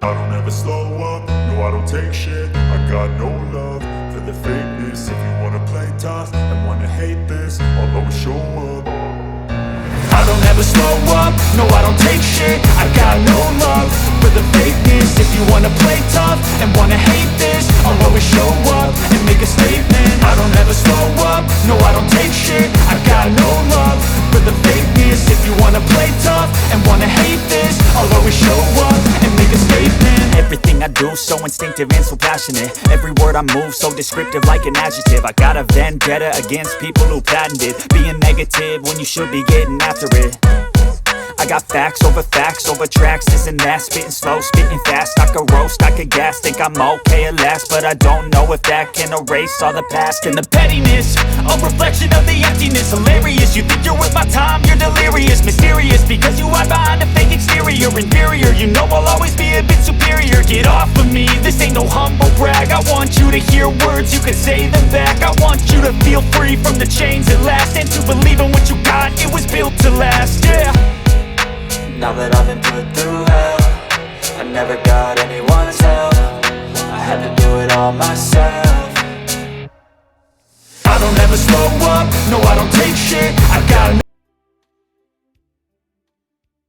I don't ever slow up, no I don't take shit. I got no love for the fakeness. If you wanna play tough and wanna hate this, I'll always show up. I don't ever slow up, no I don't take shit. I got no love for the fakeness. If you wanna play tough and wanna hate this, I'll always show up and make a statement. I don't ever slow up, no I don't take shit. I got no love for the fakeness. If you wanna play tough and wanna hate this, I'll always show up and make a statement. Everything I do so instinctive and so passionate. Every word I move so descriptive like an adjective. I got a vendetta against people who patented being negative when you should be getting after it. I got facts over tracks, this and that. Spitting slow, spitting fast, I could roast, I could gas. Think I'm okay at last, but I don't know if that can erase all the past. And the pettiness, a reflection of the emptiness. Hilarious, you think you're worth my time, you're delirious. Mysterious, because you hide behind a fake exterior. Inferior, you know I'll always be a bit superior. Get off of me, this ain't no humble brag. I want you to hear words, you can say them back. I want you to feel free from the chains at last, and to believe in what you got, it was built to last, yeah. Now that I've been put through hell, I never got anyone's help. I had to do it all myself. I don't ever slow up, no I don't take shit. I got